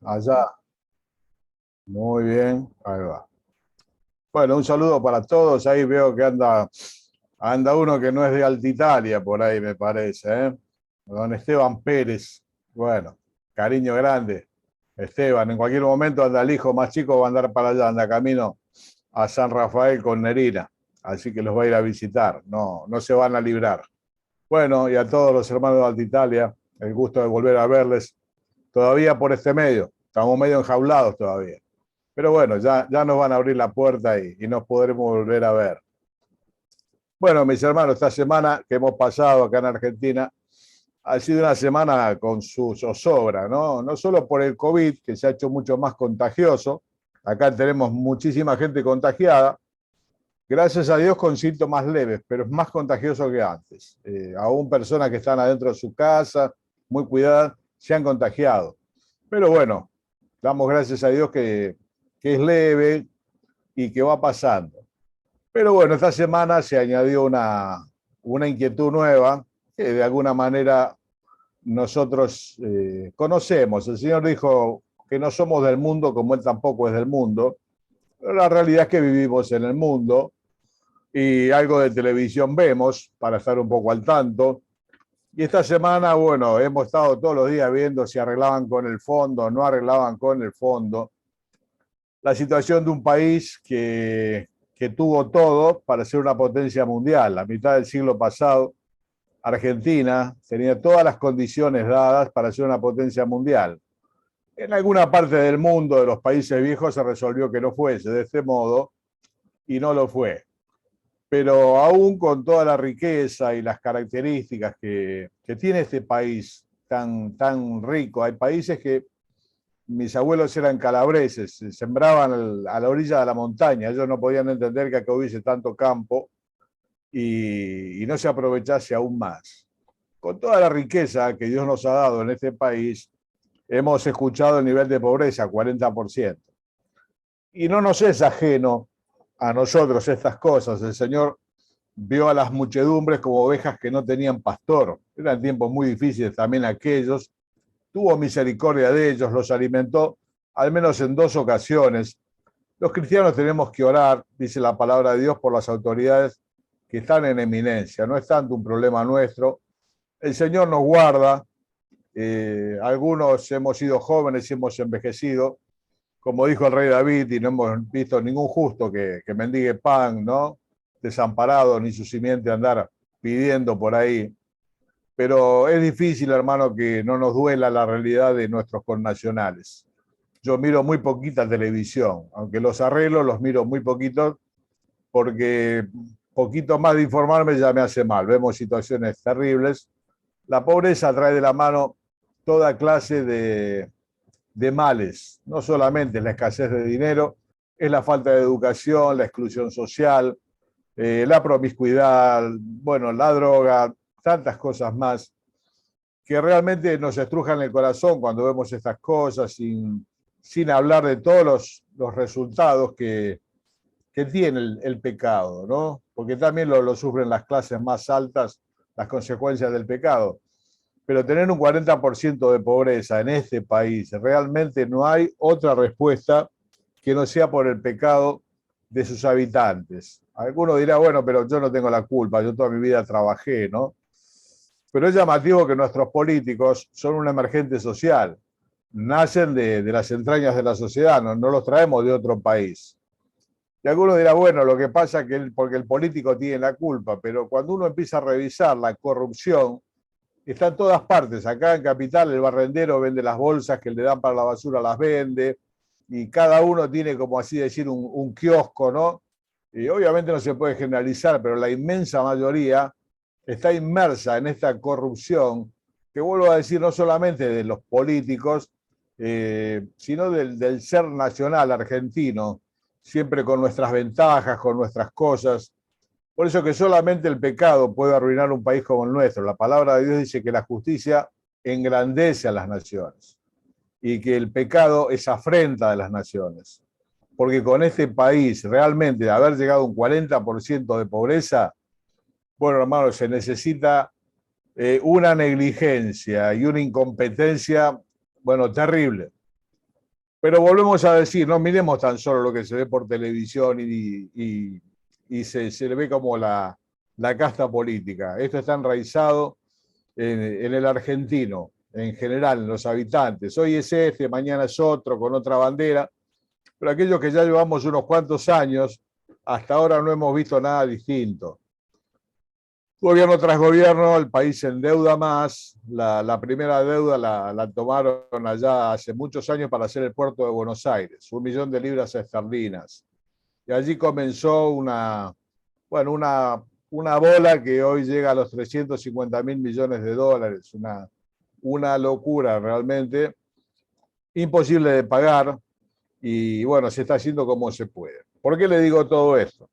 Allá, muy bien, ahí va. Bueno, un saludo para todos. Ahí veo que anda uno que no es de Alta Italia, por ahí me parece, ¿eh? Don Esteban Pérez. Bueno, cariño grande. Esteban, en cualquier momento anda el hijo más chico, va a andar para allá, anda camino a San Rafael con Nerina. Así que los va a ir a visitar. No, no se van a librar. Bueno, y a todos los hermanos de Alta Italia, el gusto de volver a verles todavía por este medio. Estamos medio enjaulados todavía. Pero bueno, ya nos van a abrir la puerta y nos podremos volver a ver. Bueno, mis hermanos, esta semana que hemos pasado acá en Argentina ha sido una semana con su zozobra, ¿no? No solo por el COVID, que se ha hecho mucho más contagioso. Acá tenemos muchísima gente contagiada, gracias a Dios con síntomas leves, pero es más contagioso que antes. Aún personas que están adentro de su casa, muy cuidadas, se han contagiado. Pero bueno, damos gracias a Dios que es leve y que va pasando. Pero bueno, esta semana se añadió una inquietud nueva que de alguna manera nosotros conocemos. El Señor dijo que no somos del mundo como Él tampoco es del mundo, pero la realidad es que vivimos en el mundo y algo de televisión vemos para estar un poco al tanto. Y esta semana, bueno, hemos estado todos los días viendo si arreglaban con el fondo o no arreglaban con el fondo. La situación de un país que tuvo todo para ser una potencia mundial. A mitad del siglo pasado, Argentina tenía todas las condiciones dadas para ser una potencia mundial. En alguna parte del mundo, de los países viejos, se resolvió que no fuese de este modo y no lo fue. Pero aún con toda la riqueza y las características que tiene este país tan rico, hay países que mis abuelos eran calabreses, se sembraban a la orilla de la montaña, ellos no podían entender que acá hubiese tanto campo y no se aprovechase aún más. Con toda la riqueza que Dios nos ha dado en este país, hemos escuchado el nivel de pobreza, 40%. Y no nos es ajeno a nosotros estas cosas. El Señor vio a las muchedumbres como ovejas que no tenían pastor. Eran tiempos muy difíciles también aquellos. Tuvo misericordia de ellos, los alimentó al menos en 2 ocasiones. Los cristianos tenemos que orar, dice la palabra de Dios, por las autoridades que están en eminencia. No es tanto un problema nuestro. El Señor nos guarda. Algunos hemos sido jóvenes y hemos envejecido, como dijo el rey David, y no hemos visto ningún justo que mendigue pan, ¿no? Desamparado, ni su simiente andar pidiendo por ahí. Pero es difícil, hermano, que no nos duela la realidad de nuestros connacionales. Yo miro muy poquita televisión, aunque los arreglos los miro muy poquito, porque poquito más de informarme ya me hace mal. Vemos situaciones terribles. La pobreza trae de la mano toda clase de males, no solamente la escasez de dinero, es la falta de educación, la exclusión social, la promiscuidad, bueno, la droga, tantas cosas más que realmente nos estrujan el corazón cuando vemos estas cosas, sin hablar de todos los resultados que tiene el pecado, ¿no? Porque también lo sufren las clases más altas, las consecuencias del pecado. Pero tener un 40% de pobreza en este país, realmente no hay otra respuesta que no sea por el pecado de sus habitantes. Alguno dirá, bueno, pero yo no tengo la culpa, yo toda mi vida trabajé, ¿no? Pero es llamativo que nuestros políticos son un emergente social, nacen de las entrañas de la sociedad, no los traemos de otro país. Y alguno dirá, bueno, lo que pasa es que porque el político tiene la culpa, pero cuando uno empieza a revisar la corrupción, está en todas partes. Acá en Capital el barrendero vende las bolsas que le dan para la basura, las vende, y cada uno tiene, como así decir, un kiosco, ¿no? Y obviamente no se puede generalizar, pero la inmensa mayoría está inmersa en esta corrupción, que vuelvo a decir, no solamente de los políticos, sino del ser nacional argentino, siempre con nuestras ventajas, con nuestras cosas. Por eso que solamente el pecado puede arruinar un país como el nuestro. La palabra de Dios dice que la justicia engrandece a las naciones y que el pecado es afrenta de las naciones. Porque con este país, realmente, de haber llegado a un 40% de pobreza, bueno, hermano, se necesita una negligencia y una incompetencia, bueno, terrible. Pero volvemos a decir, no miremos tan solo lo que se ve por televisión y se le ve como la casta política. Esto está enraizado en el argentino, en general, en los habitantes. Hoy es este, mañana es otro, con otra bandera, pero aquellos que ya llevamos unos cuantos años, hasta ahora no hemos visto nada distinto. Gobierno tras gobierno, el país se endeuda más. La primera deuda la tomaron allá hace muchos años para hacer el puerto de Buenos Aires, 1.000.000 de libras esterlinas. Y allí comenzó bueno, una bola que hoy llega a los 350.000 millones de dólares, una locura realmente, imposible de pagar, y bueno, se está haciendo como se puede. ¿Por qué le digo todo esto?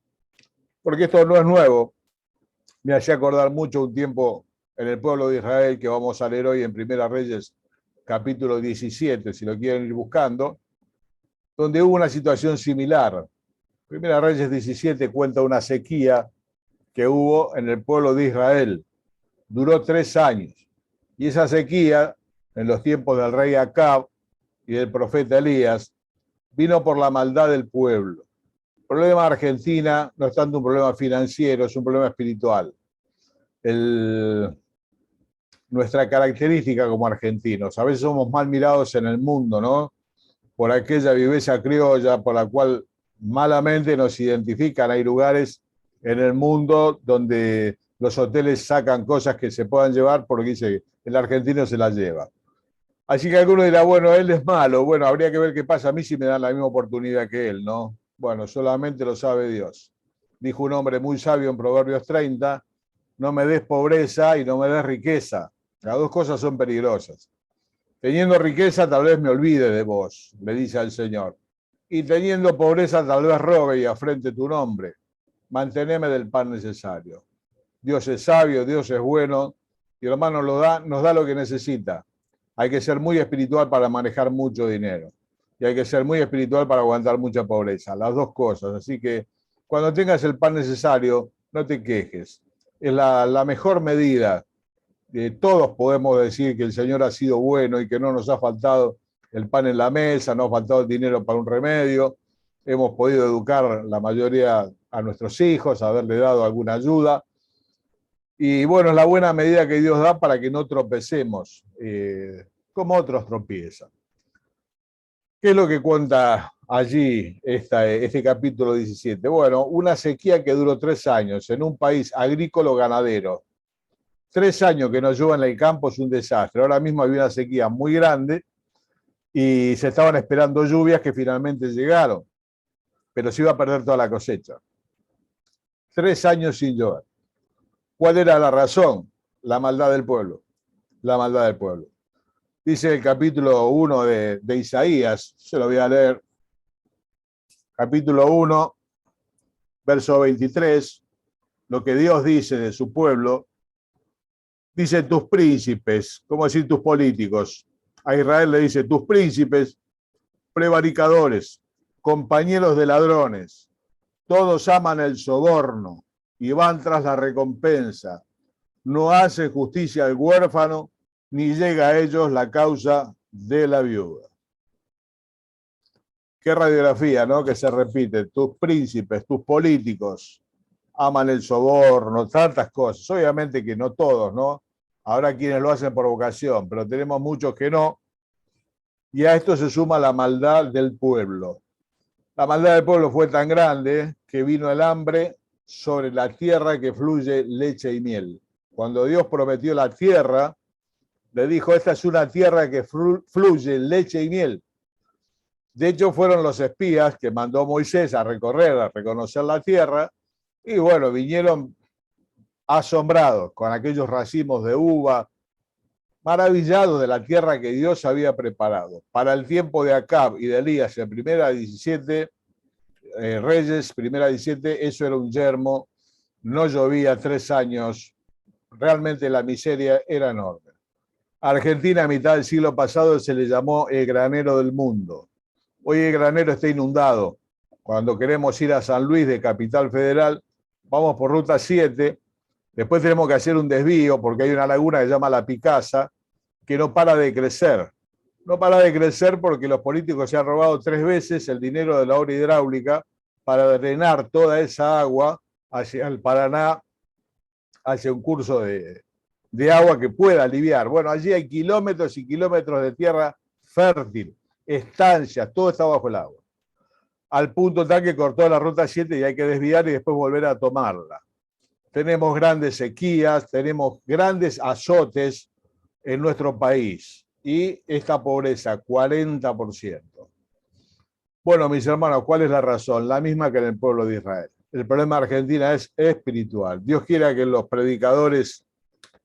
Porque esto no es nuevo. Me hacía acordar mucho un tiempo en el pueblo de Israel, que vamos a leer hoy en Primera Reyes, capítulo 17, si lo quieren ir buscando, donde hubo una situación similar. Primera Reyes 17 cuenta una sequía que hubo en el pueblo de Israel. Duró 3 años. Y esa sequía, en los tiempos del rey Acab y del profeta Elías, vino por la maldad del pueblo. El problema de Argentina no es tanto un problema financiero, es un problema espiritual. Nuestra característica como argentinos, a veces somos mal mirados en el mundo, ¿no? Por aquella viveza criolla por la cual malamente nos identifican. Hay lugares en el mundo donde los hoteles sacan cosas que se puedan llevar porque dice, el argentino se las lleva. Así que alguno dirá, bueno, él es malo. Bueno, habría que ver qué pasa a mí si me dan la misma oportunidad que él, ¿no? Bueno, solamente lo sabe Dios. Dijo un hombre muy sabio en Proverbios 30, no me des pobreza y no me des riqueza. Las dos cosas son peligrosas. Teniendo riqueza tal vez me olvide de vos, le dice al Señor. Y teniendo pobreza tal vez robe y afrente tu nombre. Manteneme del pan necesario. Dios es sabio, Dios es bueno, y hermano nos da lo que necesita. Hay que ser muy espiritual para manejar mucho dinero. Y hay que ser muy espiritual para aguantar mucha pobreza. Las dos cosas. Así que cuando tengas el pan necesario, no te quejes. Es la mejor medida. Todos podemos decir que el Señor ha sido bueno y que no nos ha faltado el pan en la mesa, no ha faltado el dinero para un remedio. Hemos podido educar la mayoría a nuestros hijos, haberle dado alguna ayuda. Y bueno, es la buena medida que Dios da para que no tropecemos, como otros tropiezan. ¿Qué es lo que cuenta allí este capítulo 17? Bueno, una sequía que duró 3 años en un país agrícola-ganadero. 3 años que no llueva en el campo es un desastre. Ahora mismo había una sequía muy grande y se estaban esperando lluvias que finalmente llegaron, pero se iba a perder toda la cosecha. 3 años sin llover. ¿Cuál era la razón? La maldad del pueblo. La maldad del pueblo. Dice el capítulo 1 de Isaías, se lo voy a leer. Capítulo 1, verso 23, lo que Dios dice de su pueblo. Dice tus príncipes, ¿cómo decir tus políticos? A Israel le dice tus príncipes, prevaricadores, compañeros de ladrones, todos aman el soborno y van tras la recompensa. No hace justicia al huérfano, ni llega a ellos la causa de la viuda. Qué radiografía, ¿no? Que se repite. Tus príncipes, tus políticos aman el soborno, tantas cosas. Obviamente que no todos, ¿no? Habrá quienes lo hacen por vocación, pero tenemos muchos que no. Y a esto se suma la maldad del pueblo. La maldad del pueblo fue tan grande que vino el hambre sobre la tierra que fluye leche y miel. Cuando Dios prometió la tierra, le dijo, esta es una tierra que fluye leche y miel. De hecho, fueron los espías que mandó Moisés a recorrer, a reconocer la tierra, y bueno, vinieron asombrados con aquellos racimos de uva, maravillados de la tierra que Dios había preparado. Para el tiempo de Acab y de Elías, en primera 17, Reyes, primera 17, eso era un yermo, no llovía 3 años, realmente la miseria era enorme. Argentina a mitad del siglo pasado se le llamó el granero del mundo. Hoy el granero está inundado. Cuando queremos ir a San Luis de Capital Federal, vamos por ruta 7, después tenemos que hacer un desvío porque hay una laguna que se llama La Picasa, que no para de crecer. no para de crecer porque los políticos se han robado 3 veces el dinero de la obra hidráulica para drenar toda esa agua hacia el Paraná, hacia un curso de agua que pueda aliviar. Bueno, allí hay kilómetros y kilómetros de tierra fértil, estancias, todo está bajo el agua. Al punto tal que cortó la ruta 7 y hay que desviar y después volver a tomarla. Tenemos grandes sequías, tenemos grandes azotes en nuestro país y esta pobreza, 40%. Bueno, mis hermanos, ¿cuál es la razón? La misma que en el pueblo de Israel. El problema de Argentina es espiritual. Dios quiera que los predicadores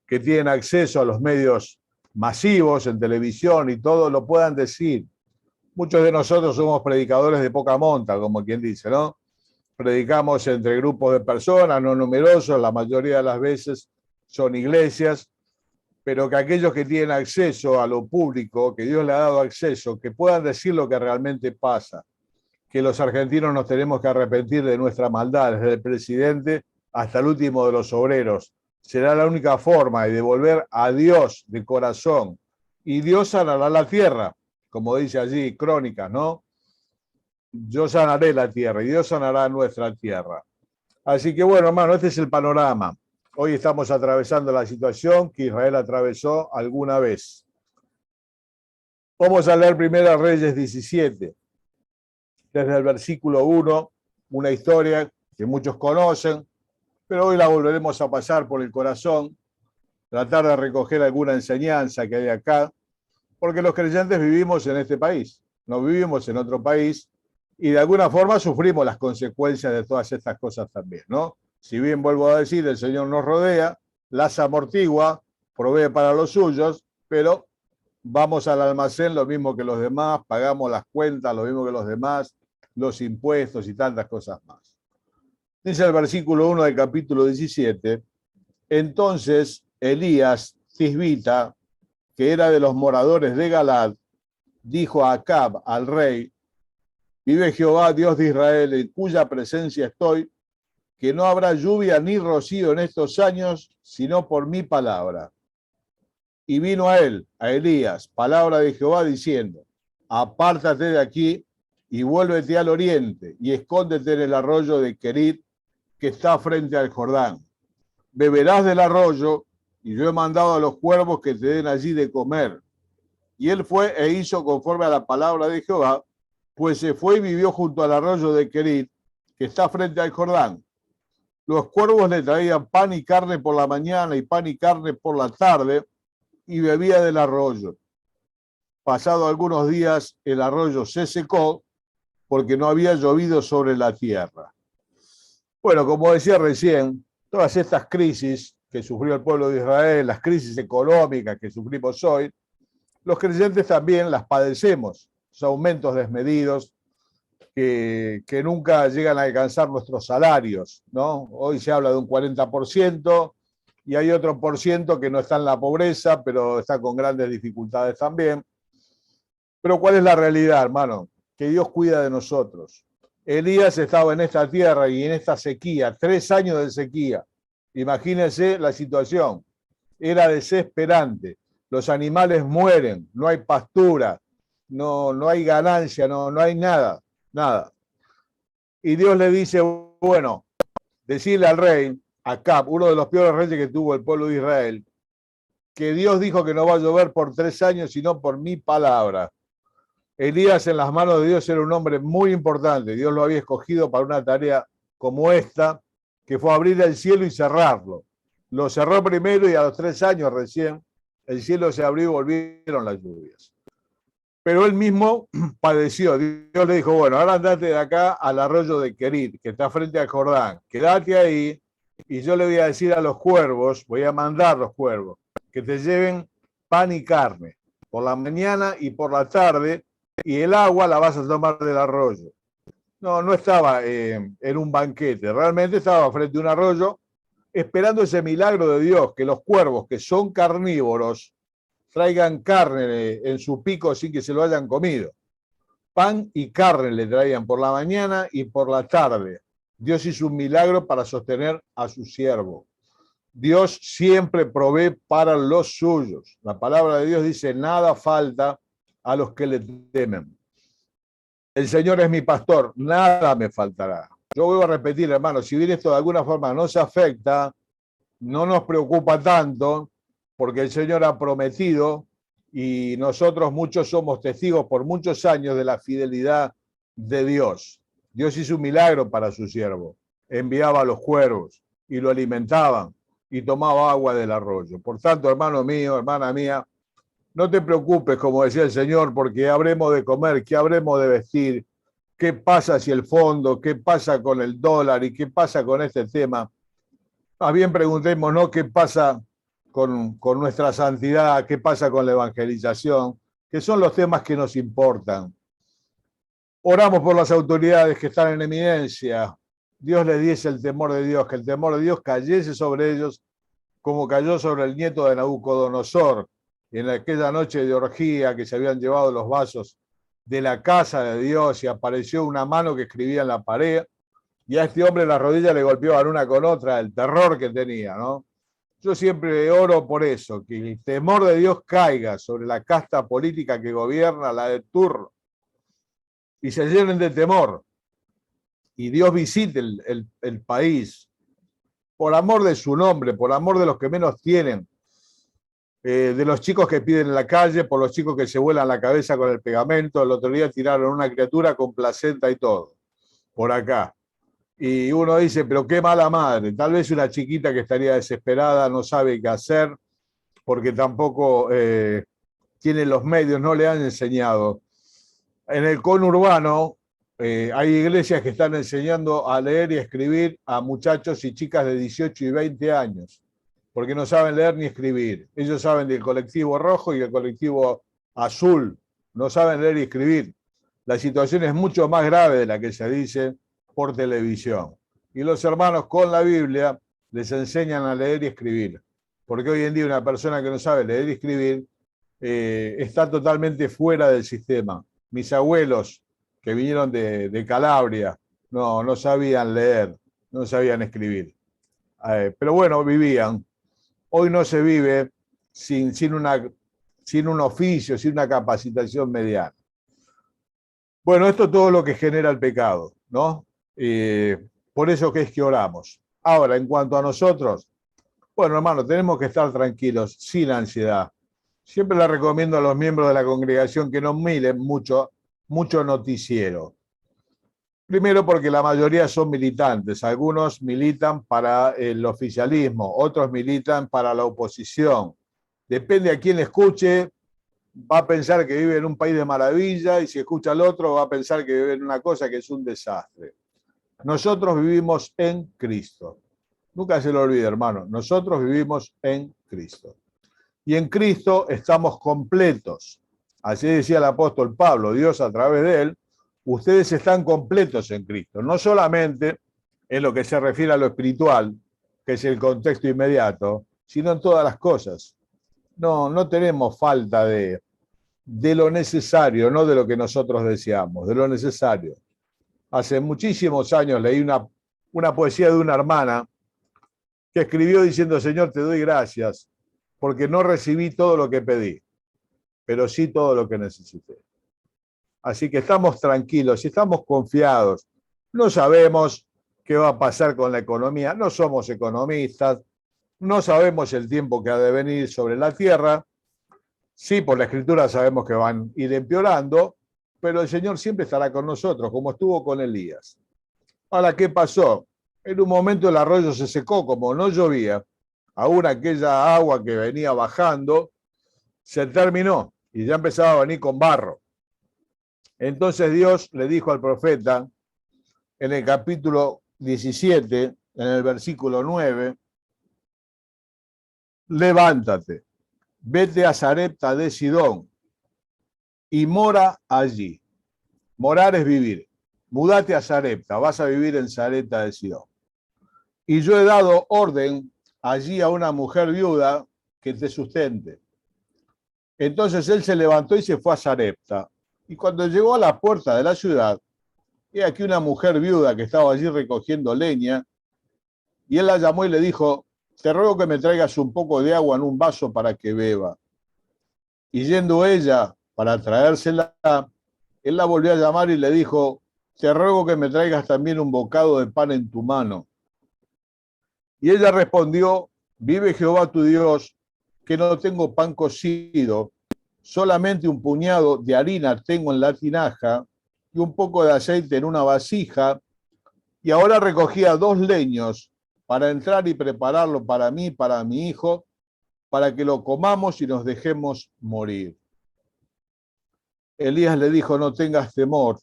que tienen acceso a los medios masivos en televisión y todo lo puedan decir. Muchos de nosotros somos predicadores de poca monta, como quien dice, ¿no? Predicamos entre grupos de personas, no numerosos, la mayoría de las veces son iglesias, pero que aquellos que tienen acceso a lo público, que Dios le ha dado acceso, que puedan decir lo que realmente pasa, que los argentinos nos tenemos que arrepentir de nuestra maldad, desde el presidente hasta el último de los obreros. Será la única forma de devolver a Dios de corazón. Y Dios sanará la tierra, como dice allí Crónicas, ¿no? Yo sanaré la tierra y Dios sanará nuestra tierra. Así que bueno, hermano, este es el panorama. Hoy estamos atravesando la situación que Israel atravesó alguna vez. Vamos a leer primero Reyes 17, desde el versículo 1, una historia que muchos conocen, pero hoy la volveremos a pasar por el corazón, tratar de recoger alguna enseñanza que hay acá, porque los creyentes vivimos en este país, no vivimos en otro país, y de alguna forma sufrimos las consecuencias de todas estas cosas también, ¿no? Si bien vuelvo a decir, el Señor nos rodea, las amortigua, provee para los suyos, pero vamos al almacén lo mismo que los demás, pagamos las cuentas lo mismo que los demás, los impuestos y tantas cosas más. Dice el versículo 1 del capítulo 17, entonces Elías Tisbita, que era de los moradores de Galad, dijo a Acab, al rey, vive Jehová, Dios de Israel, en cuya presencia estoy, que no habrá lluvia ni rocío en estos años, sino por mi palabra. Y vino a él, a Elías, palabra de Jehová diciendo, apártate de aquí y vuélvete al oriente y escóndete en el arroyo de Querit, que está frente al Jordán. Beberás del arroyo y yo he mandado a los cuervos que te den allí de comer. Y él fue e hizo conforme a la palabra de Jehová, pues se fue y vivió junto al arroyo de Querit, que está frente al Jordán. Los cuervos le traían pan y carne por la mañana y pan y carne por la tarde, y bebía del arroyo. Pasado algunos días, el arroyo se secó porque no había llovido sobre la tierra. Bueno, como decía recién, todas estas crisis que sufrió el pueblo de Israel, las crisis económicas que sufrimos hoy, los creyentes también las padecemos, los aumentos desmedidos que nunca llegan a alcanzar nuestros salarios, ¿no? Hoy se habla de un 40% y hay otro por ciento que no está en la pobreza, pero está con grandes dificultades también. Pero ¿cuál es la realidad, hermano? Que Dios cuida de nosotros. Elías estaba en esta tierra y en esta sequía, 3 años de sequía. Imagínense la situación. Era desesperante. Los animales mueren, no hay pastura, no hay ganancia, no hay nada, nada. Y Dios le dice, bueno, decirle al rey, Acab, uno de los peores reyes que tuvo el pueblo de Israel, que Dios dijo que no va a llover por 3 años, sino por mi palabra. Elías en las manos de Dios era un hombre muy importante. Dios lo había escogido para una tarea como esta, que fue abrir el cielo y cerrarlo. Lo cerró primero y a los 3 años recién el cielo se abrió y volvieron las lluvias. Pero él mismo padeció. Dios le dijo, bueno, ahora andate de acá al arroyo de Querit, que está frente al Jordán. Quédate ahí y yo le voy a decir a los cuervos, voy a mandar los cuervos, que te lleven pan y carne por la mañana y por la tarde, y el agua la vas a tomar del arroyo. No estaba en un banquete, realmente estaba frente a un arroyo esperando ese milagro de Dios, que los cuervos, que son carnívoros, traigan carne en su pico sin que se lo hayan comido. Pan y carne le traían por la mañana y por la tarde. Dios hizo un milagro para sostener a su siervo. Dios siempre provee para los suyos. La palabra de Dios dice, nada falta a los que le temen. El Señor es mi pastor, nada me faltará. Yo vuelvo a repetir, hermano, si bien esto de alguna forma nos afecta, no nos preocupa tanto, porque el Señor ha prometido y nosotros muchos somos testigos por muchos años de la fidelidad de Dios. Dios hizo un milagro para su siervo. Enviaba a los cuervos y lo alimentaban y tomaba agua del arroyo. Por tanto, hermano mío, hermana mía, no te preocupes, como decía el Señor, porque habremos de comer, que habremos de vestir, qué pasa si el fondo, qué pasa con el dólar y qué pasa con este tema. Más bien preguntémonos qué pasa con nuestra santidad, qué pasa con la evangelización, que son los temas que nos importan. Oramos por las autoridades que están en eminencia. Dios les diese el temor de Dios, que el temor de Dios cayese sobre ellos como cayó sobre el nieto de Nabucodonosor en aquella noche de orgía que se habían llevado los vasos de la casa de Dios y apareció una mano que escribía en la pared y a este hombre las rodillas le golpeaban una con otra, el terror que tenía, ¿no? Yo siempre oro por eso, que el temor de Dios caiga sobre la casta política que gobierna, la de turno, y se llenen de temor, y Dios visite el país, por amor de su nombre, por amor de los que menos tienen, de los chicos que piden en la calle, por los chicos que se vuelan la cabeza con el pegamento. El otro día tiraron una criatura con placenta y todo, por acá. Y uno dice, pero qué mala madre. Tal vez una chiquita que estaría desesperada, no sabe qué hacer, porque tampoco tiene los medios, no le han enseñado. En el conurbano hay iglesias que están enseñando a leer y escribir a muchachos y chicas de 18 y 20 años, porque no saben leer ni escribir. Ellos saben del colectivo rojo y el colectivo azul, no saben leer y escribir. La situación es mucho más grave de la que se dice por televisión. Y los hermanos con la Biblia les enseñan a leer y escribir, porque hoy en día una persona que no sabe leer y escribir está totalmente fuera del sistema. Mis abuelos que vinieron de Calabria no sabían leer, no sabían escribir. Pero bueno, vivían. Hoy no se vive sin un oficio, sin una capacitación mediana. Bueno, esto es todo lo que genera el pecado, ¿no? Por eso que es que oramos. Ahora, en cuanto a nosotros, bueno, hermano, tenemos que estar tranquilos, sin ansiedad. Siempre le recomiendo a los miembros de la congregación que no miren mucho noticiero. Primero porque la mayoría son militantes. Algunos militan para el oficialismo, otros militan para la oposición. Depende a quién escuche, va a pensar que vive en un país de maravilla y si escucha al otro va a pensar que vive en una cosa que es un desastre. Nosotros vivimos en Cristo. Nunca se lo olvide, hermano. Nosotros vivimos en Cristo. Y en Cristo estamos completos. Así decía el apóstol Pablo, Dios a través de él, ustedes están completos en Cristo. No solamente en lo que se refiere a lo espiritual, que es el contexto inmediato, sino en todas las cosas. No tenemos falta de lo necesario, no de lo que nosotros deseamos, de lo necesario. Hace muchísimos años leí una poesía de una hermana que escribió diciendo, Señor, te doy gracias porque no recibí todo lo que pedí, pero sí todo lo que necesité. Así que estamos tranquilos y estamos confiados. No sabemos qué va a pasar con la economía, no somos economistas, no sabemos el tiempo que ha de venir sobre la tierra. Sí, por la Escritura sabemos que van a ir empeorando, pero el Señor siempre estará con nosotros, como estuvo con Elías. Ahora, ¿qué pasó? En un momento el arroyo se secó, como no llovía, aún aquella agua que venía bajando se terminó y ya empezaba a venir con barro. Entonces Dios le dijo al profeta en el capítulo 17, en el versículo 9, levántate, vete a Sarepta de Sidón y mora allí. Morar es vivir. Mudate a Sarepta, vas a vivir en Sarepta de Sidón. Y yo he dado orden allí a una mujer viuda que te sustente. Entonces él se levantó y se fue a Sarepta. Y cuando llegó a la puerta de la ciudad, he aquí una mujer viuda que estaba allí recogiendo leña, y él la llamó y le dijo, te ruego que me traigas un poco de agua en un vaso para que beba. Y yendo ella para traérsela, él la volvió a llamar y le dijo, te ruego que me traigas también un bocado de pan en tu mano. Y ella respondió, vive Jehová tu Dios, que no tengo pan cocido, solamente un puñado de harina tengo en la tinaja y un poco de aceite en una vasija, y ahora recogía 2 leños para entrar y prepararlo para mí, para mi hijo, para que lo comamos y nos dejemos morir. Elías le dijo, no tengas temor,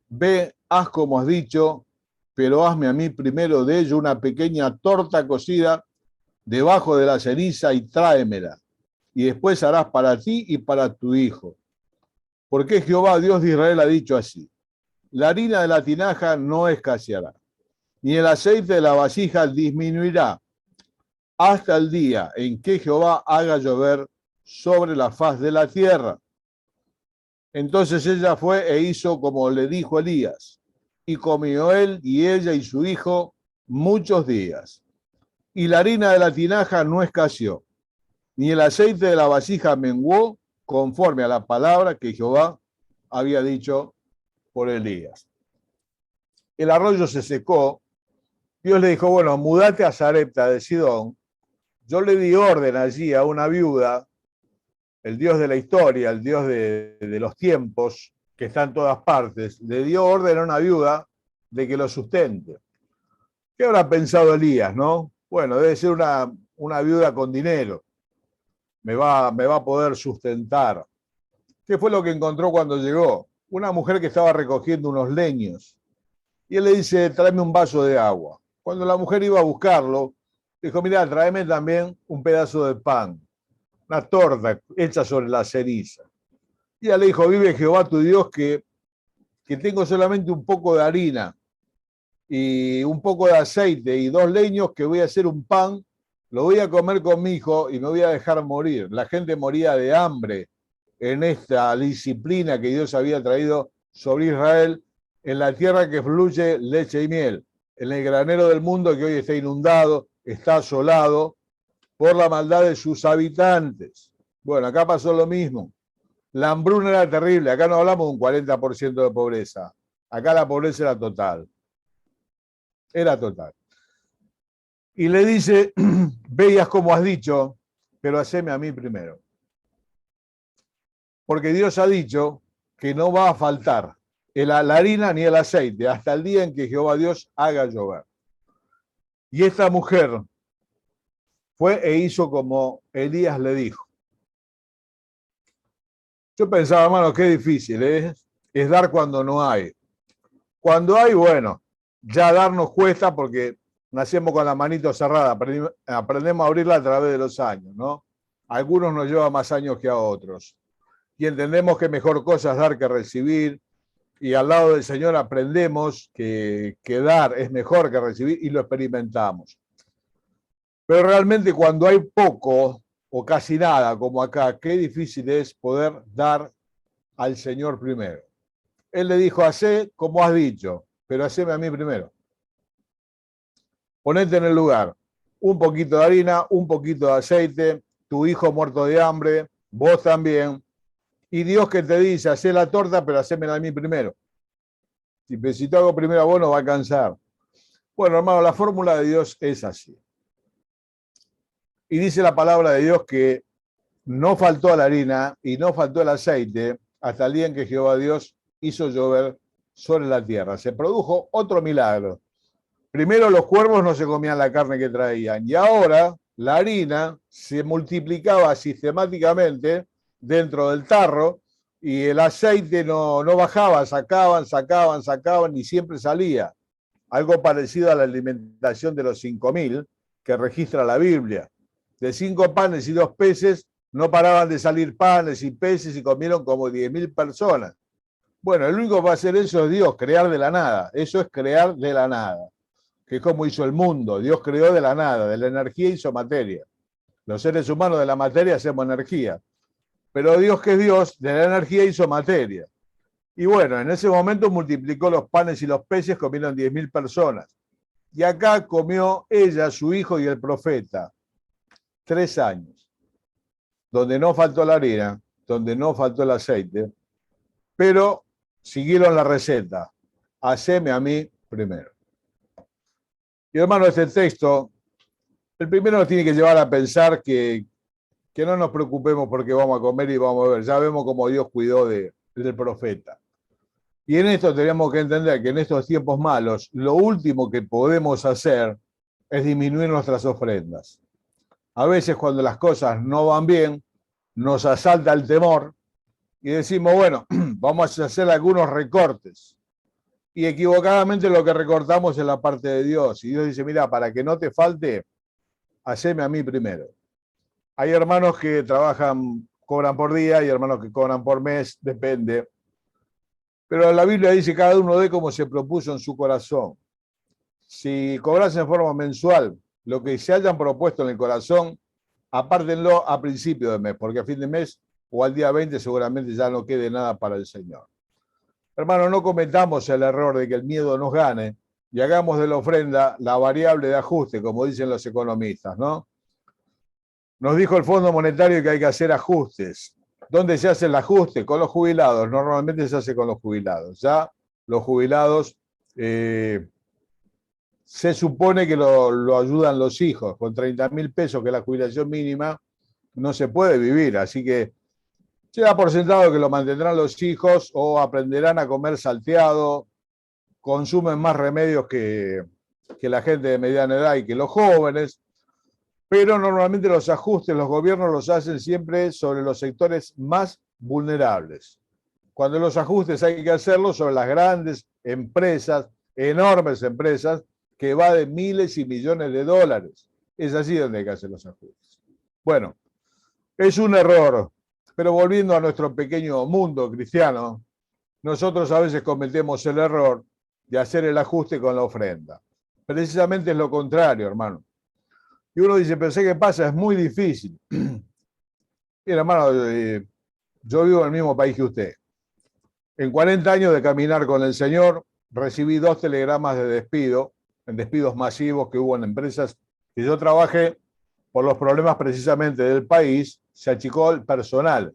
ve, haz como has dicho, pero hazme a mí primero de ello una pequeña torta cocida debajo de la ceniza y tráemela, y después harás para ti y para tu hijo. Porque Jehová, Dios de Israel, ha dicho así, la harina de la tinaja no escaseará, ni el aceite de la vasija disminuirá, hasta el día en que Jehová haga llover sobre la faz de la tierra. Entonces ella fue e hizo como le dijo Elías, y comió él y ella y su hijo muchos días. Y la harina de la tinaja no escaseó, ni el aceite de la vasija menguó, conforme a la palabra que Jehová había dicho por Elías. El arroyo se secó. Dios le dijo, bueno, mudate a Sarepta de Sidón. Yo le di orden allí a una viuda, el Dios de la historia, el Dios de los tiempos, que está en todas partes, le dio orden a una viuda de que lo sustente. ¿Qué habrá pensado Elías, no? Bueno, debe ser una viuda con dinero. Me va a poder sustentar. ¿Qué fue lo que encontró cuando llegó? Una mujer que estaba recogiendo unos leños. Y él le dice, tráeme un vaso de agua. Cuando la mujer iba a buscarlo, dijo, mira, tráeme también un pedazo de pan, una torta hecha sobre la ceniza. Y ella le dijo, vive Jehová tu Dios, que tengo solamente un poco de harina y un poco de aceite y 2 leños que voy a hacer un pan, lo voy a comer con mi hijo y me voy a dejar morir. La gente moría de hambre en esta disciplina que Dios había traído sobre Israel, en la tierra que fluye leche y miel, en el granero del mundo que hoy está inundado, está asolado por la maldad de sus habitantes. Bueno, acá pasó lo mismo. La hambruna era terrible. Acá no hablamos de un 40% de pobreza. Acá la pobreza era total. Era total. Y le dice, veías como has dicho, pero haceme a mí primero. Porque Dios ha dicho que no va a faltar la harina ni el aceite hasta el día en que Jehová Dios haga llover. Y esta mujer fue e hizo como Elías le dijo. Yo pensaba, hermano, qué difícil es dar cuando no hay. Cuando hay, bueno, ya darnos cuesta porque nacemos con la manito cerrada, aprendemos a abrirla a través de los años, ¿no? A algunos nos lleva más años que a otros. Y entendemos que mejor cosa es dar que recibir, y al lado del Señor aprendemos que dar es mejor que recibir y lo experimentamos. Pero realmente cuando hay poco o casi nada, como acá, qué difícil es poder dar al Señor primero. Él le dijo, hacé como has dicho, pero haceme a mí primero. Ponete en el lugar. Un poquito de harina, un poquito de aceite, tu hijo muerto de hambre, vos también. Y Dios que te dice, hacé la torta, pero hacémela a mí primero. Si te hago primero a vos, no va a alcanzar. Bueno, hermano, la fórmula de Dios es así. Y dice la palabra de Dios que no faltó la harina y no faltó el aceite hasta el día en que Jehová Dios hizo llover sobre la tierra. Se produjo otro milagro. Primero los cuervos no se comían la carne que traían y ahora la harina se multiplicaba sistemáticamente dentro del tarro y el aceite no bajaba, sacaban y siempre salía. Algo parecido a la alimentación de los 5.000 que registra la Biblia. De 5 panes y 2 peces no paraban de salir panes y peces y comieron como 10.000 personas. Bueno, el único que va a hacer eso es Dios, crear de la nada. Eso es crear de la nada, que es como hizo el mundo. Dios creó de la nada, de la energía hizo materia. Los seres humanos de la materia hacemos energía. Pero Dios, que es Dios, de la energía hizo materia. Y bueno, en ese momento multiplicó los panes y los peces, comieron 10.000 personas. Y acá comió ella, su hijo y el profeta. 3 años. Donde no faltó la harina, donde no faltó el aceite, pero siguieron la receta. Haceme a mí primero. Y hermano, este texto, el primero nos tiene que llevar a pensar que no nos preocupemos porque vamos a comer y vamos a beber. Ya vemos cómo Dios cuidó del profeta. Y en esto tenemos que entender que en estos tiempos malos, lo último que podemos hacer es disminuir nuestras ofrendas. A veces cuando las cosas no van bien, nos asalta el temor y decimos, bueno, vamos a hacer algunos recortes. Y equivocadamente lo que recortamos es la parte de Dios. Y Dios dice, mira, para que no te falte, haceme a mí primero. Hay hermanos que trabajan, cobran por día y hermanos que cobran por mes, depende. Pero la Biblia dice cada uno dé como se propuso en su corazón. Si cobras en forma mensual, lo que se hayan propuesto en el corazón, apártenlo a principio de mes, porque a fin de mes o al día 20 seguramente ya no quede nada para el Señor. Hermano, no cometamos el error de que el miedo nos gane y hagamos de la ofrenda la variable de ajuste, como dicen los economistas, ¿no? Nos dijo el Fondo Monetario que hay que hacer ajustes. ¿Dónde se hace el ajuste? Con los jubilados. Normalmente se hace con los jubilados. Ya los jubilados se supone que lo ayudan los hijos. Con 30.000 pesos, que es la jubilación mínima, no se puede vivir. Así que se da por sentado que lo mantendrán los hijos o aprenderán a comer salteado, consumen más remedios que la gente de mediana edad y que los jóvenes, pero normalmente los ajustes los gobiernos los hacen siempre sobre los sectores más vulnerables. Cuando los ajustes hay que hacerlos sobre las grandes empresas, enormes empresas, que va de miles y millones de dólares. Es así donde hay que hacer los ajustes. Bueno, es un error, pero volviendo a nuestro pequeño mundo cristiano, nosotros a veces cometemos el error de hacer el ajuste con la ofrenda. Precisamente es lo contrario, hermano. Y uno dice, pero ¿qué pasa? Es muy difícil. Mira, hermano, yo vivo en el mismo país que usted. En 40 años de caminar con el Señor, recibí 2 telegramas de despido, en despidos masivos que hubo en empresas que yo trabajé. Por los problemas precisamente del país, se achicó el personal.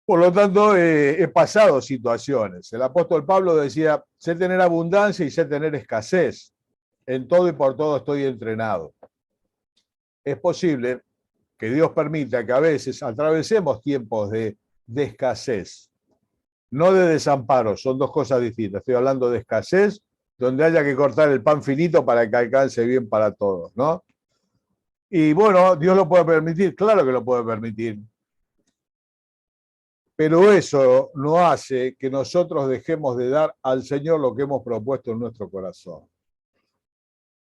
Por lo tanto, he pasado situaciones. El apóstol Pablo decía, sé tener abundancia y sé tener escasez. En todo y por todo estoy entrenado. Es posible que Dios permita que a veces atravesemos tiempos de escasez, no de desamparo, son dos cosas distintas. Estoy hablando de escasez, donde haya que cortar el pan finito para que alcance bien para todos, ¿no? Y bueno, Dios lo puede permitir, claro que lo puede permitir. Pero eso no hace que nosotros dejemos de dar al Señor lo que hemos propuesto en nuestro corazón.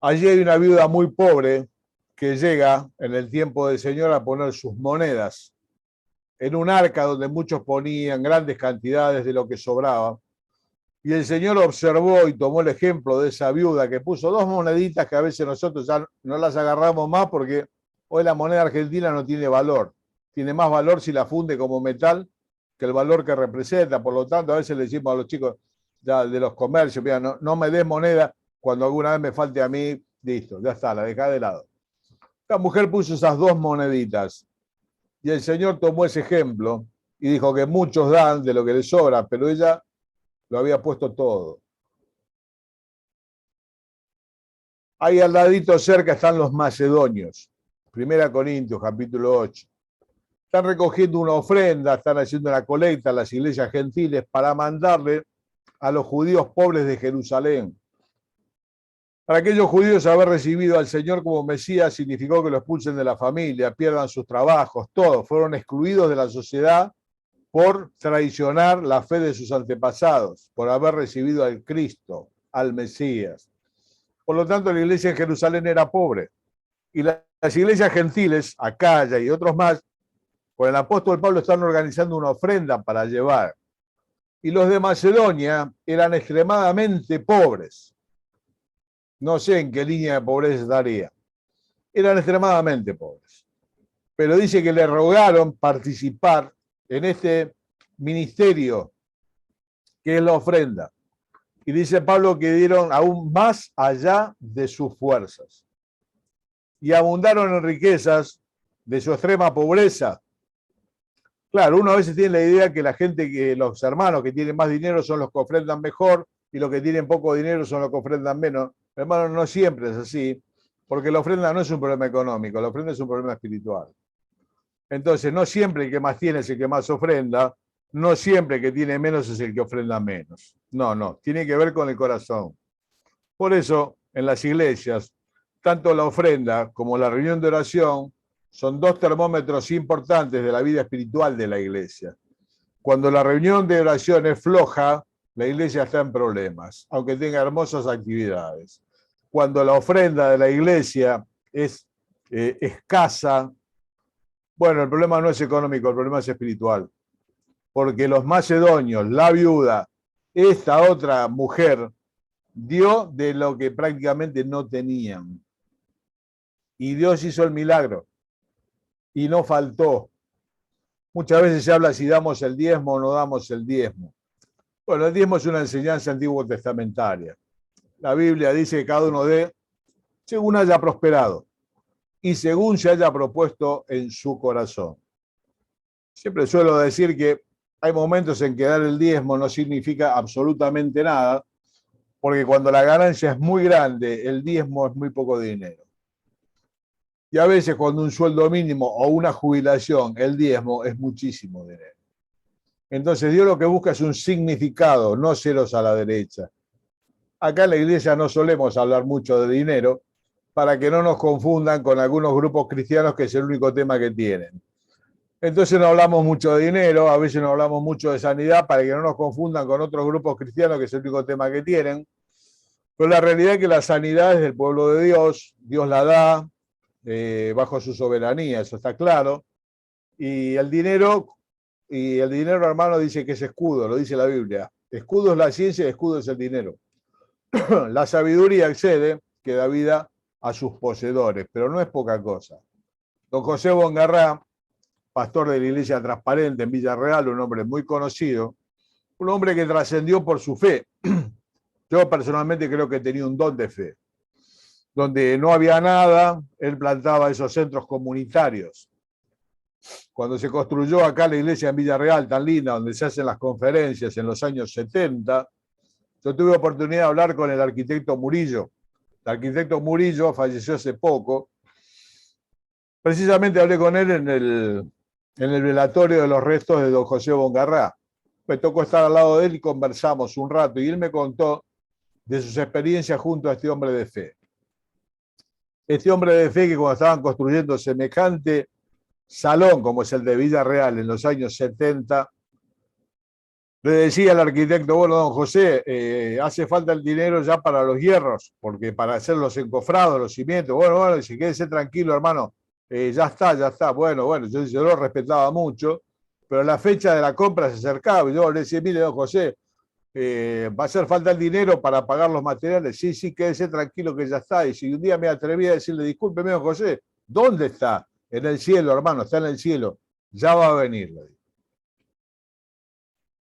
Allí hay una viuda muy pobre que llega en el tiempo del Señor a poner sus monedas en un arca donde muchos ponían grandes cantidades de lo que sobraba. Y el Señor observó y tomó el ejemplo de esa viuda que puso 2 moneditas que a veces nosotros ya no las agarramos más porque hoy la moneda argentina no tiene valor. Tiene más valor si la funde como metal que el valor que representa. Por lo tanto, a veces le decimos a los chicos ya de los comercios, mira, no me des moneda, cuando alguna vez me falte a mí, listo, ya está, la dejá de lado. La mujer puso esas 2 moneditas y el Señor tomó ese ejemplo y dijo que muchos dan de lo que les sobra, pero ella lo había puesto todo. Ahí al ladito cerca están los macedonios. 1 Corintios, capítulo 8. Están recogiendo una ofrenda, están haciendo una colecta a las iglesias gentiles para mandarle a los judíos pobres de Jerusalén. Para aquellos judíos, haber recibido al Señor como Mesías significó que lo expulsen de la familia, pierdan sus trabajos, todos fueron excluidos de la sociedad por traicionar la fe de sus antepasados, por haber recibido al Cristo, al Mesías. Por lo tanto, la iglesia de Jerusalén era pobre. Y las iglesias gentiles, Acaya y otros más, con el apóstol Pablo están organizando una ofrenda para llevar. Y los de Macedonia eran extremadamente pobres. No sé en qué línea de pobreza estaría. Eran extremadamente pobres. Pero dice que le rogaron participar en este ministerio que es la ofrenda. Y dice Pablo que dieron aún más allá de sus fuerzas. Y abundaron en riquezas de su extrema pobreza. Claro, uno a veces tiene la idea que la gente, que los hermanos que tienen más dinero son los que ofrendan mejor y los que tienen poco dinero son los que ofrendan menos. Hermano, no siempre es así, porque la ofrenda no es un problema económico, la ofrenda es un problema espiritual. Entonces, no siempre el que más tiene es el que más ofrenda, no siempre el que tiene menos es el que ofrenda menos. No, no, tiene que ver con el corazón. Por eso, en las iglesias, tanto la ofrenda como la reunión de oración son dos termómetros importantes de la vida espiritual de la iglesia. Cuando la reunión de oración es floja, la iglesia está en problemas, aunque tenga hermosas actividades. Cuando la ofrenda de la iglesia es escasa, bueno, el problema no es económico, el problema es espiritual. Porque los macedonios, la viuda, esta otra mujer, dio de lo que prácticamente no tenían. Y Dios hizo el milagro. Y no faltó. Muchas veces se habla si damos el diezmo o no damos el diezmo. Bueno, el diezmo es una enseñanza antiguo testamentaria. La Biblia dice que cada uno dé según haya prosperado y según se haya propuesto en su corazón. Siempre suelo decir que hay momentos en que dar el diezmo no significa absolutamente nada, porque cuando la ganancia es muy grande, el diezmo es muy poco dinero. Y a veces cuando un sueldo mínimo o una jubilación, el diezmo es muchísimo dinero. Entonces Dios lo que busca es un significado, no ceros a la derecha. Acá en la iglesia no solemos hablar mucho de dinero para que no nos confundan con algunos grupos cristianos que es el único tema que tienen. Entonces no hablamos mucho de dinero, a veces no hablamos mucho de sanidad para que no nos confundan con otros grupos cristianos que es el único tema que tienen. Pero la realidad es que la sanidad es del pueblo de Dios, Dios la da bajo su soberanía, eso está claro. Y el dinero, hermano, dice que es escudo, lo dice la Biblia. Escudo es la ciencia y escudo es el dinero. La sabiduría excede, que da vida a sus poseedores, pero no es poca cosa. Don José Bongarrá, pastor de la Iglesia Transparente en Villarreal, un hombre muy conocido, un hombre que trascendió por su fe. Yo personalmente creo que tenía un don de fe. Donde no había nada, él plantaba esos centros comunitarios. Cuando se construyó acá la iglesia en Villarreal, tan linda, donde se hacen las conferencias en los años 70, yo tuve oportunidad de hablar con el arquitecto Murillo. El arquitecto Murillo falleció hace poco. Precisamente hablé con él en el velatorio de los restos de don José Bongarrá. Me tocó estar al lado de él y conversamos un rato, y él me contó de sus experiencias junto a este hombre de fe. Este hombre de fe que cuando estaban construyendo semejante salón como es el de Villarreal en los años 70, le decía al arquitecto, bueno, don José, hace falta el dinero ya para los hierros, porque para hacer los encofrados, los cimientos, bueno, dice, quédese tranquilo, hermano, ya está, ya está. Bueno, yo lo respetaba mucho, pero la fecha de la compra se acercaba y yo le decía, mire, don José, va a hacer falta el dinero para pagar los materiales. Sí, sí, quédese tranquilo que ya está. Y si un día me atreví a decirle, discúlpeme, don José, ¿dónde está? En el cielo, hermano, está en el cielo. Ya va a venir.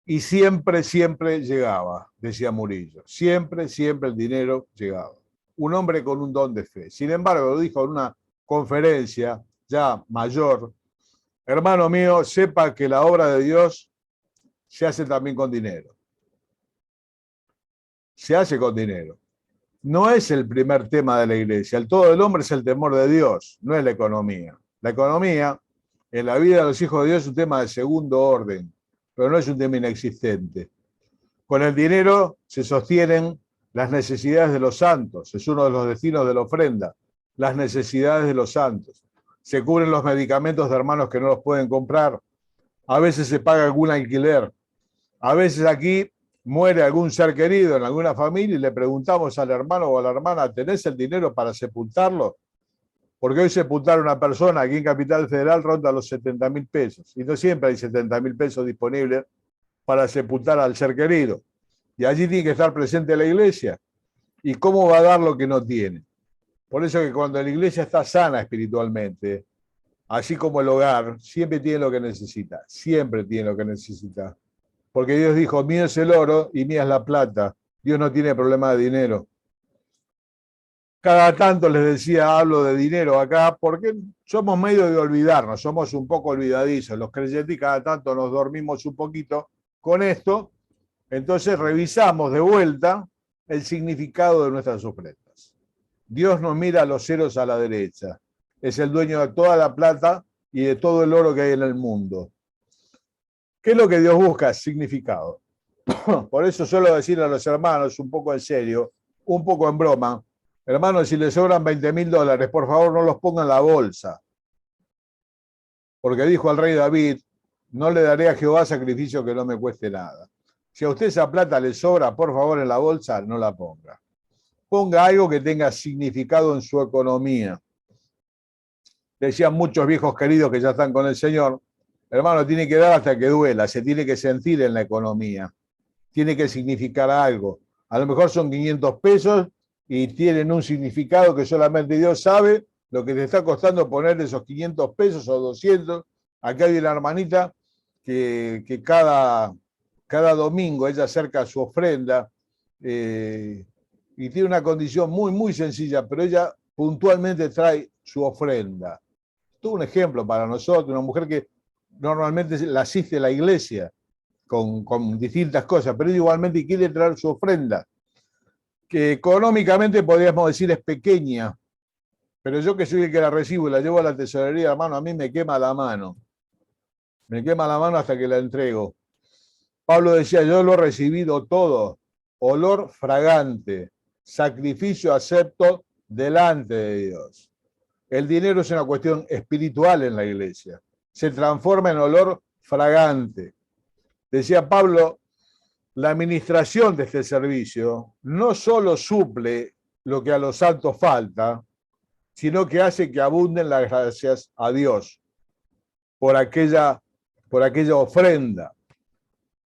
Y siempre, siempre llegaba, decía Murillo. Siempre, siempre el dinero llegaba. Un hombre con un don de fe. Sin embargo, lo dijo en una conferencia ya mayor, hermano mío, sepa que la obra de Dios se hace también con dinero. Se hace con dinero. No es el primer tema de la iglesia. El todo del hombre es el temor de Dios, no es la economía. La economía en la vida de los hijos de Dios es un tema de segundo orden, pero no es un tema inexistente. Con el dinero se sostienen las necesidades de los santos, es uno de los destinos de la ofrenda, las necesidades de los santos. Se cubren los medicamentos de hermanos que no los pueden comprar, a veces se paga algún alquiler, a veces aquí muere algún ser querido en alguna familia y le preguntamos al hermano o a la hermana, ¿tenés el dinero para sepultarlo? Porque hoy sepultar a una persona aquí en Capital Federal ronda los 70.000 pesos y no siempre hay 70.000 pesos disponibles para sepultar al ser querido. Y allí tiene que estar presente la iglesia. ¿Y cómo va a dar lo que no tiene? Por eso que cuando la iglesia está sana espiritualmente, así como el hogar, siempre tiene lo que necesita, siempre tiene lo que necesita. Porque Dios dijo, mío es el oro y mía es la plata. Dios no tiene problema de dinero. Cada tanto les decía, hablo de dinero acá, porque somos medio de olvidarnos, somos un poco olvidadizos. Los creyentes y cada tanto nos dormimos un poquito con esto. Entonces revisamos de vuelta el significado de nuestras ofrendas. Dios nos mira a los ceros a la derecha. Es el dueño de toda la plata y de todo el oro que hay en el mundo. ¿Qué es lo que Dios busca? Significado. Por eso suelo decir a los hermanos, un poco en serio, un poco en broma, hermanos, si les sobran $20.000, por favor no los pongan en la bolsa. Porque dijo el rey David, no le daré a Jehová sacrificio que no me cueste nada. Si a usted esa plata le sobra, por favor en la bolsa no la ponga. Ponga algo que tenga significado en su economía. Decían muchos viejos queridos que ya están con el Señor, hermano, tiene que dar hasta que duela, se tiene que sentir en la economía, tiene que significar algo. A lo mejor son 500 pesos y tienen un significado que solamente Dios sabe lo que te está costando poner esos 500 pesos o 200. Acá hay una hermanita que cada domingo ella acerca su ofrenda y tiene una condición muy, muy sencilla, pero ella puntualmente trae su ofrenda. Tuvo un ejemplo para nosotros, una mujer que normalmente la asiste a la iglesia con distintas cosas, pero ella igualmente quiere traer su ofrenda, que económicamente podríamos decir es pequeña, pero yo que soy el que la recibo y la llevo a la tesorería, hermano, a mí me quema la mano. Me quema la mano hasta que la entrego. Pablo decía, yo lo he recibido todo, olor fragante, sacrificio acepto delante de Dios. El dinero es una cuestión espiritual en la iglesia. Se transforma en olor fragante. Decía Pablo, la administración de este servicio no solo suple lo que a los santos falta, sino que hace que abunden las gracias a Dios por aquella ofrenda.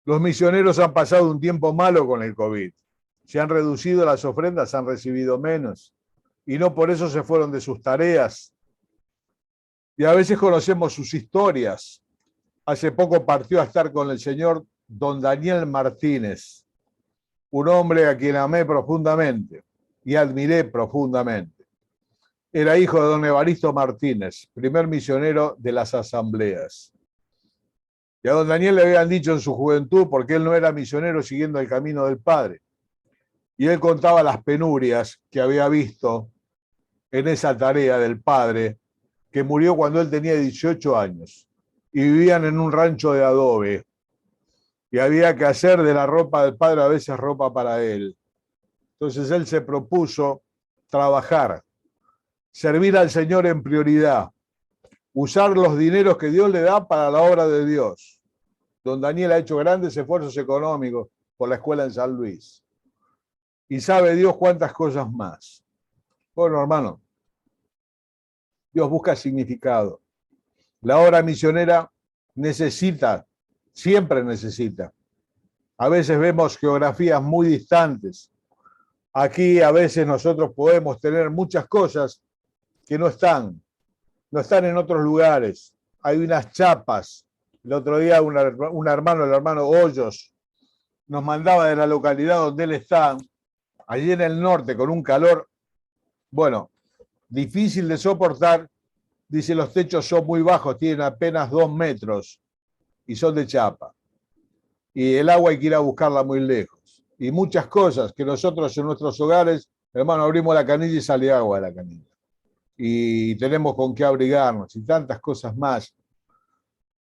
Los misioneros han pasado un tiempo malo con el COVID. Se han reducido las ofrendas, han recibido menos. Y no por eso se fueron de sus tareas. Y a veces conocemos sus historias. Hace poco partió a estar con el señor don Daniel Martínez, un hombre a quien amé profundamente y admiré profundamente. Era hijo de don Evaristo Martínez, primer misionero de las asambleas. Y a don Daniel le habían dicho en su juventud, porque él no era misionero siguiendo el camino del Padre. Y él contaba las penurias que había visto en esa tarea del Padre, que murió cuando él tenía 18 años. Y vivían en un rancho de adobe. Y había que hacer de la ropa del Padre a veces ropa para él. Entonces él se propuso trabajar, servir al Señor en prioridad, usar los dineros que Dios le da para la obra de Dios. Don Daniel ha hecho grandes esfuerzos económicos por la escuela en San Luis. Y sabe Dios cuántas cosas más. Bueno, hermano, Dios busca significado. La obra misionera necesita, siempre necesita. A veces vemos geografías muy distantes. Aquí a veces nosotros podemos tener muchas cosas que no están en otros lugares. Hay unas chapas. El otro día un hermano, el hermano Hoyos, nos mandaba de la localidad donde él está, allí en el norte, con un calor, bueno, difícil de soportar. Dice, los techos son muy bajos, tienen apenas 2 metros y son de chapa. Y el agua hay que ir a buscarla muy lejos. Y muchas cosas que nosotros en nuestros hogares, hermano, abrimos la canilla y sale agua de la canilla. Y tenemos con qué abrigarnos y tantas cosas más.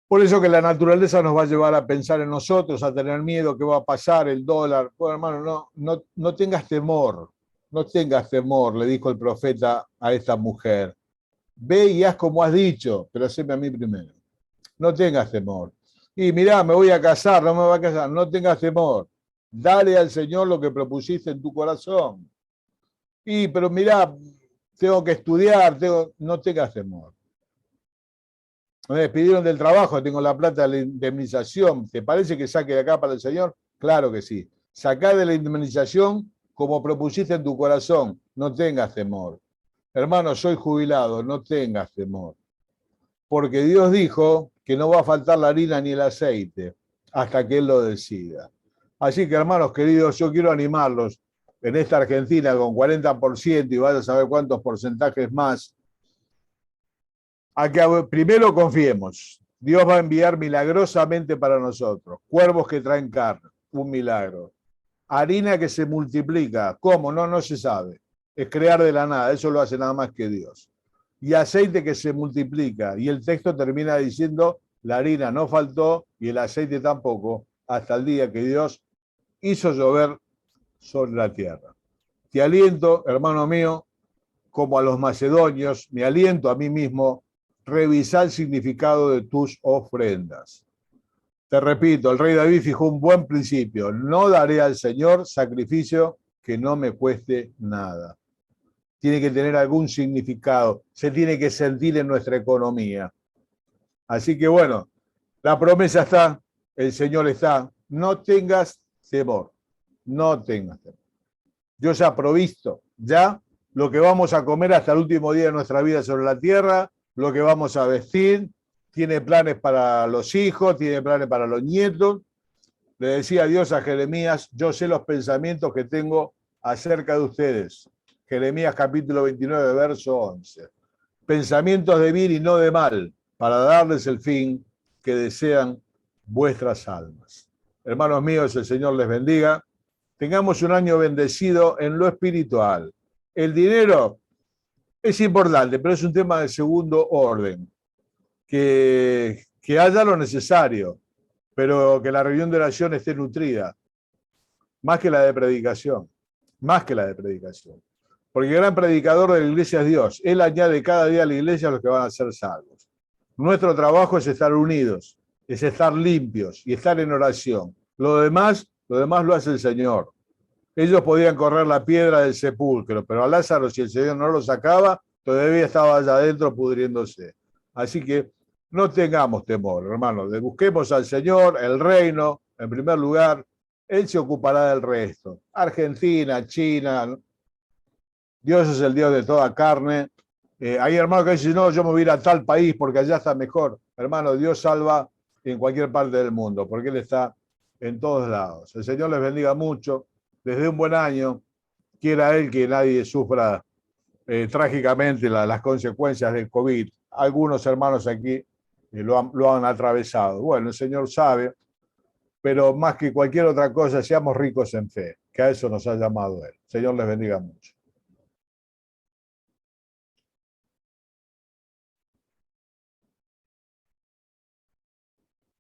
Por eso que la naturaleza nos va a llevar a pensar en nosotros, a tener miedo, qué va a pasar, el dólar. Bueno, hermano, no tengas temor, no tengas temor, le dijo el profeta a esta mujer. Ve y haz como has dicho, pero haceme a mí primero. No tengas temor. Y mirá, me voy a casar, no me voy a casar, no tengas temor. Dale al Señor lo que propusiste en tu corazón. Pero mirá, tengo que estudiar, no tengas temor. Me despidieron del trabajo, tengo la plata de la indemnización. ¿Te parece que saque de acá para el Señor? Claro que sí. Sacá de la indemnización como propusiste en tu corazón. No tengas temor. Hermano, soy jubilado, no tengas temor. Porque Dios dijo que no va a faltar la harina ni el aceite hasta que Él lo decida. Así que, hermanos queridos, yo quiero animarlos en esta Argentina con 40% y vaya a saber cuántos porcentajes más, a que primero confiemos. Dios va a enviar milagrosamente para nosotros cuervos que traen carne, un milagro. Harina que se multiplica, ¿cómo? No se sabe. Es crear de la nada, eso lo hace nada más que Dios. Y aceite que se multiplica, y el texto termina diciendo, la harina no faltó y el aceite tampoco, hasta el día que Dios hizo llover sobre la tierra. Te aliento, hermano mío, como a los macedonios, me aliento a mí mismo, revisar el significado de tus ofrendas. Te repito, el rey David fijó un buen principio: no daré al Señor sacrificio que no me cueste nada. Tiene que tener algún significado, se tiene que sentir en nuestra economía. Así que bueno, la promesa está, el Señor está, no tengas temor, no tengas temor. Dios ya ha provisto, ya lo que vamos a comer hasta el último día de nuestra vida sobre la tierra, lo que vamos a vestir, tiene planes para los hijos, tiene planes para los nietos. Le decía Dios a Jeremías, yo sé los pensamientos que tengo acerca de ustedes. Jeremías capítulo 29, verso 11. Pensamientos de bien y no de mal, para darles el fin que desean vuestras almas. Hermanos míos, el Señor les bendiga. Tengamos un año bendecido en lo espiritual. El dinero es importante, pero es un tema de segundo orden. Que haya lo necesario, pero que la reunión de oración esté nutrida, más que la de predicación, más que la de predicación. Porque el gran predicador de la iglesia es Dios. Él añade cada día a la iglesia a los que van a ser salvos. Nuestro trabajo es estar unidos, es estar limpios y estar en oración. Lo demás lo hace el Señor. Ellos podían correr la piedra del sepulcro, pero a Lázaro, si el Señor no lo sacaba, todavía estaba allá adentro pudriéndose. Así que no tengamos temor, hermanos. Busquemos al Señor, el reino, en primer lugar. Él se ocupará del resto. Argentina, China. Dios es el Dios de toda carne. Hay hermanos que dicen, no, yo me voy a ir a tal país porque allá está mejor. Hermano, Dios salva en cualquier parte del mundo, porque Él está en todos lados. El Señor les bendiga mucho. Desde un buen año, quiera Él que nadie sufra trágicamente las consecuencias del COVID. Algunos hermanos aquí lo han atravesado. Bueno, el Señor sabe, pero más que cualquier otra cosa, seamos ricos en fe, que a eso nos ha llamado Él. El Señor les bendiga mucho.